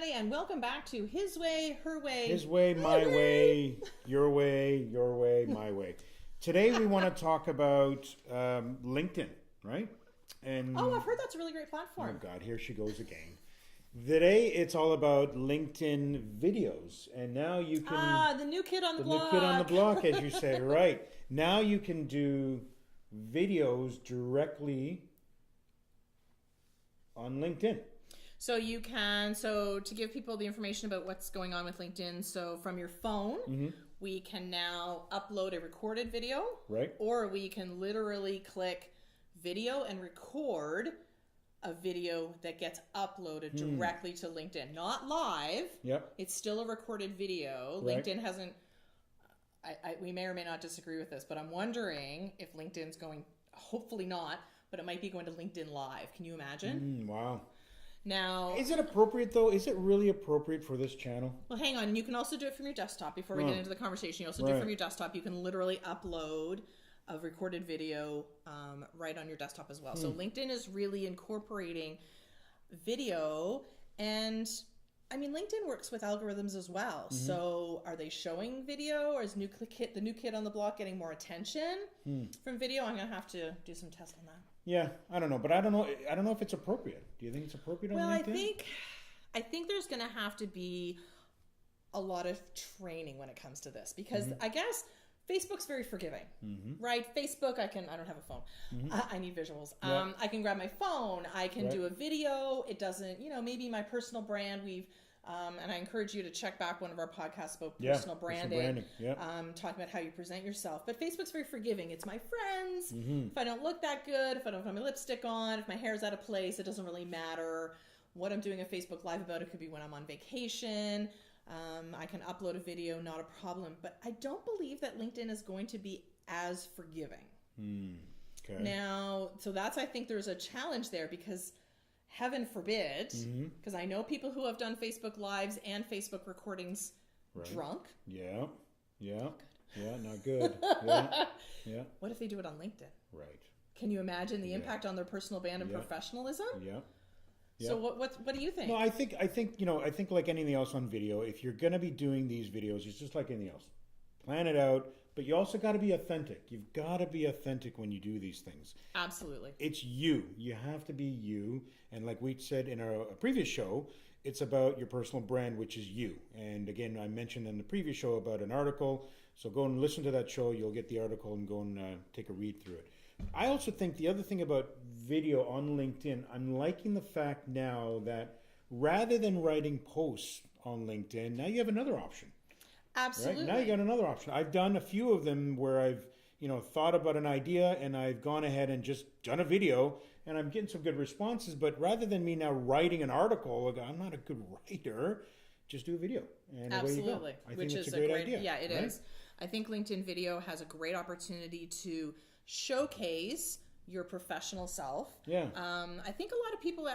And welcome back to His Way, Her Way. His way, my way, your way, my way. Today we want to talk about LinkedIn, right? And Oh, I've heard that's a really great oh platform. God, here she goes again. Today it's all about LinkedIn videos, and now you can The new kid on the the block. new kid on the block, as you say, right? Now you can do videos directly on LinkedIn. So you can, to give people the information about what's going on with LinkedIn, so from your phone, we can now upload a recorded video, Right. or we can literally click video and record a video that gets uploaded directly to LinkedIn. Not live. Yep. It's still a recorded video. Right. LinkedIn hasn't, we may or may not disagree with this, but I'm wondering if LinkedIn's going, hopefully not, but it might be going to LinkedIn Live. Can you imagine? Wow. Now, Is it appropriate though? Is it really appropriate for this channel? well, hang on. You can also do it from your desktop. Before we get into the conversation, you also do it from your desktop. You can literally upload a recorded video right on your desktop as well. So LinkedIn is really incorporating video, and I mean, LinkedIn works with algorithms as well. So are they showing video, or is the new kid on the block getting more attention from video? I'm gonna have to do some tests on that. Yeah, I don't know, but I don't know if it's appropriate. Do you think it's appropriate on Well, LinkedIn? I think there's going to have to be a lot of training when it comes to this, because I guess Facebook's very forgiving, right? Facebook, I don't have a phone. I need visuals. Yeah. I can grab my phone. I can Right. do a video. It doesn't, maybe my personal brand. And I encourage you to check back one of our podcasts about personal branding. Yeah. Talking about how you present yourself. But Facebook's very forgiving. It's my friends. If I don't look that good, if I don't have my lipstick on, if my hair's out of place, it doesn't really matter what I'm doing a Facebook Live about. It could be when I'm on vacation. I can upload a video, not a problem. But I don't believe that LinkedIn is going to be as forgiving. Okay. Now, so I think there's a challenge there, because heaven forbid, because I know people who have done Facebook Lives and Facebook recordings drunk. Yeah. Not good. Yeah. What if they do it on LinkedIn? Right. Can you imagine the impact on their personal brand and professionalism? Yeah. So what do you think? No, I think like anything else on video, if you're gonna be doing these videos, it's just like anything else. Plan it out, but you also got to be authentic. You've got to be authentic when you do these things. Absolutely. It's you. You have to be you. And like we said in our previous show, it's about your personal brand, which is you. And again, I mentioned in the previous show about an article. So go and listen to that show. You'll get the article and go and take a read through it. I also think the other thing about video on LinkedIn, I'm liking the fact now that rather than writing posts on LinkedIn, now you have another option. Absolutely. Right? Now you got another option. I've done a few of them where I've, thought about an idea and I've gone ahead and just done a video, and I'm getting some good responses. But rather than me now writing an article, I'm not a good writer, just do a video. And Absolutely. away you go. I Which think it's is a great idea. Yeah, it right? is. I think LinkedIn Video has a great opportunity to showcase your professional self. Yeah. I think a lot of people,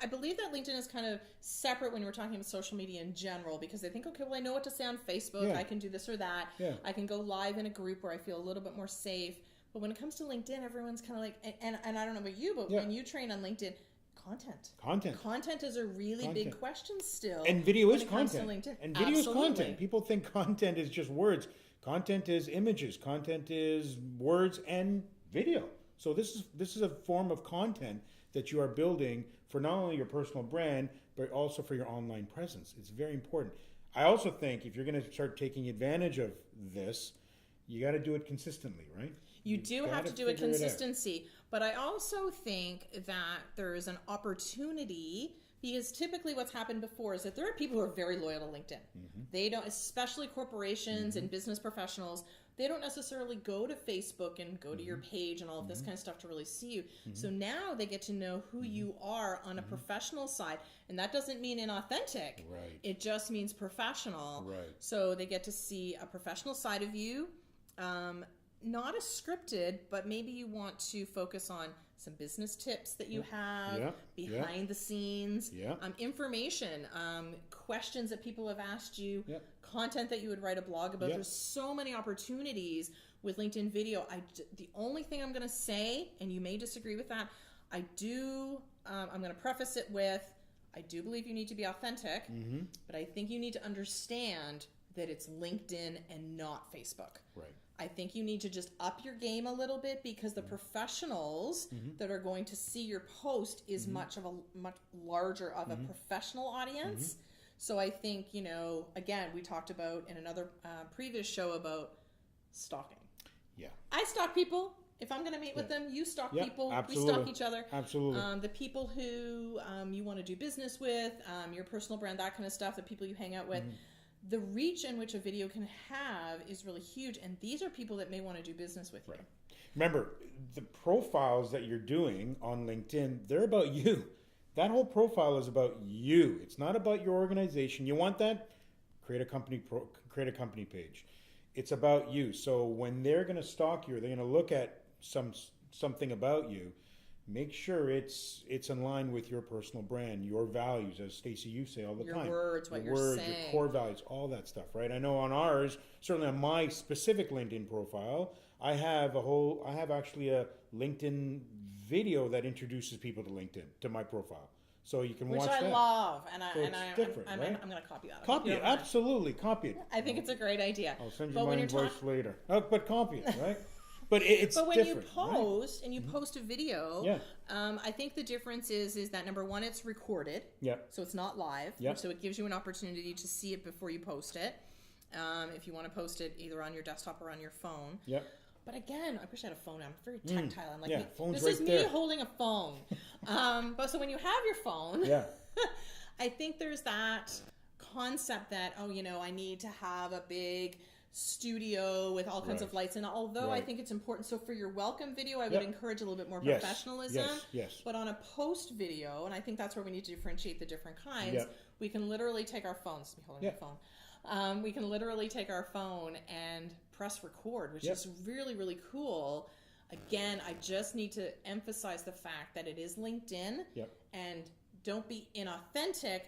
I believe that LinkedIn is kind of separate when we're talking about social media in general, because they think, okay, well, I know what to say on Facebook. Yeah. I can do this or that. Yeah. I can go live in a group where I feel a little bit more safe. But when it comes to LinkedIn, everyone's kind of like, and I don't know about you, but when you train on LinkedIn, Content is a really big question still. And video is when it comes to content. LinkedIn. And video is Absolutely. content. People think content is just words. Content is images. Content is words and video. So this is a form of content that you are building for not only your personal brand, but also for your online presence. It's very important. I also think if you're going to start taking advantage of this, you got to do it consistently, right? You do have to do a consistency, but I also think that there is an opportunity, because typically what's happened before is that there are people who are very loyal to LinkedIn. They don't, especially corporations and business professionals, they don't necessarily go to Facebook and go to your page and all of this kind of stuff to really see you. So now they get to know who you are on a professional side. And that doesn't mean inauthentic. Right. It just means professional. Right. So they get to see a professional side of you. Not as scripted, but maybe you want to focus on some business tips that you have behind the scenes, information, questions that people have asked you, content that you would write a blog about. There's so many opportunities with LinkedIn video. The only thing I'm going to say, and you may disagree with that, I'm going to preface it with, I do believe you need to be authentic, but I think you need to understand that it's LinkedIn and not Facebook. Right. I think you need to just up your game a little bit, because the professionals that are going to see your post is much larger of a professional audience. So I think, you know, again, we talked about in another previous show about stalking. Yeah. I stalk people. If I'm going to meet with them, you stalk people. Absolutely. We stalk each other. Absolutely. The people who you want to do business with, your personal brand, that kind of stuff, the people you hang out with. The reach in which a video can have is really huge, and these are people that may want to do business with you. Remember, the profiles that you're doing on LinkedIn, they're about you. That whole profile is about you. It's not about your organization. You want that? Create a company page. It's about you. So when they're going to stalk you, or they're going to look at something about you, make sure it's in line with your personal brand, your values, as Stacy, you say all the time. Your words, what you're saying. Your core values, all that stuff, right? I know on ours, certainly on my specific LinkedIn profile, I have actually a LinkedIn video that introduces people to LinkedIn, to my profile. So you can watch that. Which I love, and I'm going to copy that. Copy it, absolutely, copy it. I think it's a great idea. I'll send you my invoice later. But copy it, right? But when you post, right? And you post a video, I think the difference is that number one, it's recorded, so it's not live, so it gives you an opportunity to see it before you post it. If you want to post it either on your desktop or on your phone. But again, I wish I had a phone. I'm very tactile. I'm like, phone's this is right me there. holding a phone. But so when you have your phone, I think there's that concept that, I need to have a big studio with all kinds of lights. And although I think it's important, so for your welcome video, I would encourage a little bit more professionalism. Yes. But on a post video, and I think that's where we need to differentiate the different kinds, we can literally take our phones, me holding my phone. We can literally take our phone and press record, which is really, really cool. Again, I just need to emphasize the fact that it is LinkedIn, and don't be inauthentic,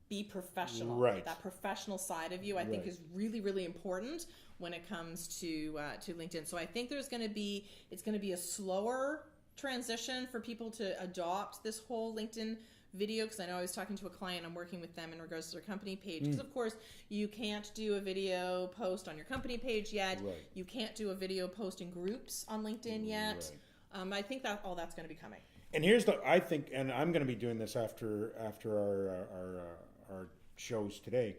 be professional. Right. That professional side of you, I think, is really, really important when it comes to LinkedIn. So I think it's going to be a slower transition for people to adopt this whole LinkedIn video, because I know I was talking to a client, I'm working with them in regards to their company page, because of course you can't do a video post on your company page yet. You can't do a video post in groups on LinkedIn yet. I think that all that's going to be coming. And here's I think, and I'm going to be doing this after our shows today.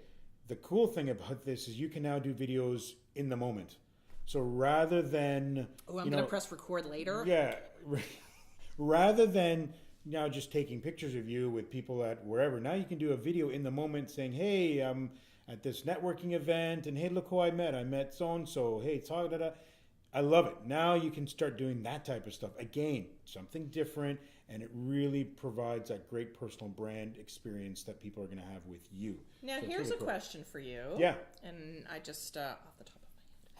The cool thing about this is you can now do videos in the moment. So rather than I'm going to press record later. Rather than now just taking pictures of you with people at wherever, now you can do a video in the moment saying, hey, I'm at this networking event, and hey, look who I met so-and-so, hey, da-da. I love it. Now you can start doing that type of stuff. Again, something different, and it really provides that great personal brand experience that people are going to have with you. Now, so here's really a question for you. Yeah. And I just, off the top of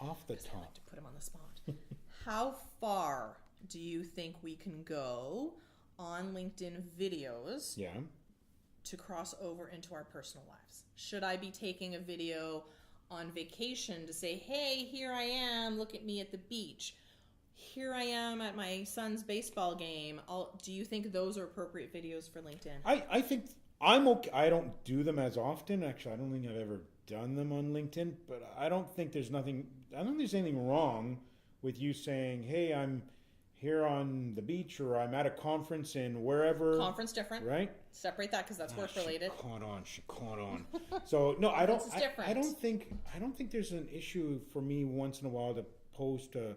my head. Off the top. I like to put him on the spot. How far do you think we can go on LinkedIn videos to cross over into our personal lives? Should I be taking a video on vacation to say, hey, here I am, look at me at the beach, here I am at my son's baseball game? Do you think those are appropriate videos for LinkedIn? I think I'm okay. I don't do them as often. Actually, I don't think I've ever done them on LinkedIn, but I don't think there's anything wrong with you saying, hey, I'm here on the beach, or I'm at a conference in wherever. Conference different, right? Separate that, because that's work related. She caught on. So no, I don't. I don't think there's an issue for me once in a while to post a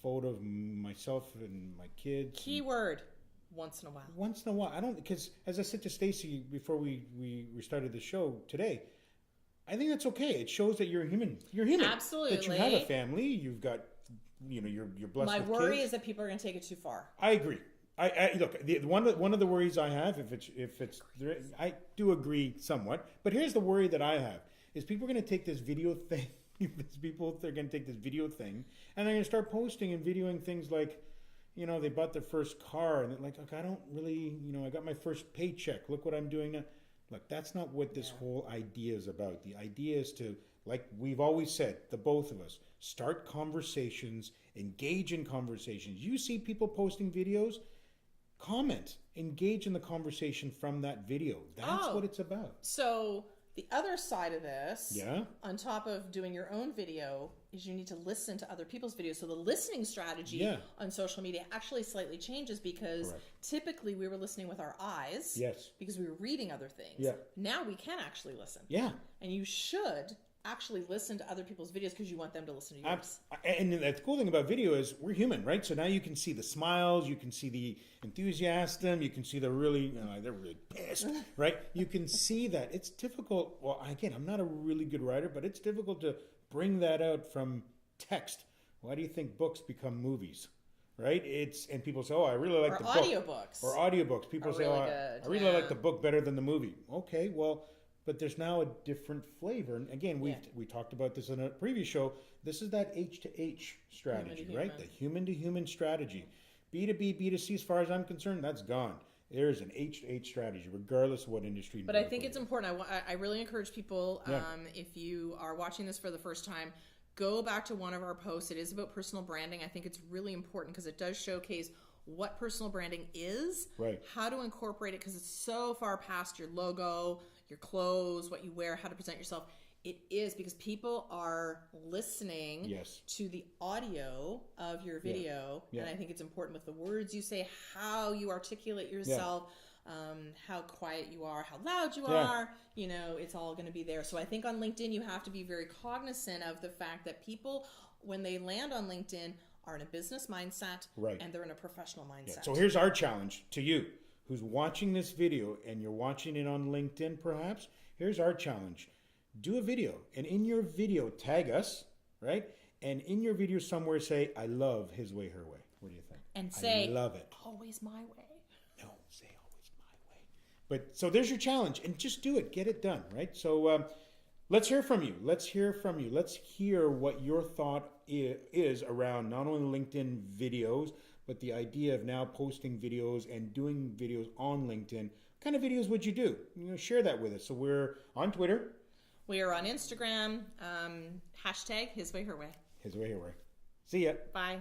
photo of myself and my kids. Keyword: once in a while. Once in a while, I don't, because as I said to Stacy before we started the show today, I think that's okay. It shows that you're human. You're human. Absolutely. That you have a family. You've got. You're blessed. My with worry kids. is that people are going to take it too far. I agree. I look. One of the worries I have, I do agree somewhat. But here's the worry that I have: is people are going to take this video thing. They're going to take this video thing, and they're going to start posting and videoing things like, they bought their first car, and they're like, I don't really, I got my first paycheck. Look what I'm doing now. Look, that's not what this whole idea is about. The idea is to, like we've always said, the both of us, start conversations, engage in conversations. You see people posting videos, comment, engage in the conversation from that video. That's what it's about. So the other side of this, Yeah. on top of doing your own video, is you need to listen to other people's videos. So the listening strategy on social media actually slightly changes because typically we were listening with our eyes because we were reading other things. Yeah. Now we can actually listen. Yeah. And you should actually listen to other people's videos because you want them to listen to yours. And the cool thing about video is we're human, right? So now you can see the smiles, you can see the enthusiasm, you can see the really, they're really pissed, right? You can see that. It's difficult. Well, again, I'm not a really good writer, but it's difficult to bring that out from text. Why do you think books become movies? Right? And people say, oh, I really like the book. Or audiobooks. People say, really I really like the book better than the movie. Okay, well, but there's now a different flavor. And again, we talked about this in a previous show. This is that H to H strategy, right? The human to human strategy. B2B, B2C, as far as I'm concerned, that's gone. There's an H to H strategy, regardless of what industry. But I think it's important. I really encourage people, if you are watching this for the first time, go back to one of our posts. It is about personal branding. I think it's really important because it does showcase what personal branding is, how to incorporate it, because it's so far past your logo, your clothes, what you wear, how to present yourself. It is because people are listening to the audio of your video, and I think it's important with the words you say, how you articulate yourself, how quiet you are, how loud you are, it's all going to be there. So I think on LinkedIn, you have to be very cognizant of the fact that people, when they land on LinkedIn, are in a business mindset and they're in a professional mindset. Yeah. So here's our challenge to you who's watching this video, and you're watching it on LinkedIn perhaps. Here's our challenge. Do a video, and in your video, tag us, right? And in your video somewhere say, I love his way, her way. What do you think? And say, I love it. Always my way. No, say always my way. But so there's your challenge, and just do it. Get it done, right? So let's hear from you. Let's hear from you. Let's hear what your thought is around not only LinkedIn videos, but the idea of now posting videos and doing videos on LinkedIn. What kind of videos would you do? Share that with us. So we're on Twitter. We are on Instagram. Hashtag his way, her way. His way, her way. See ya. Bye.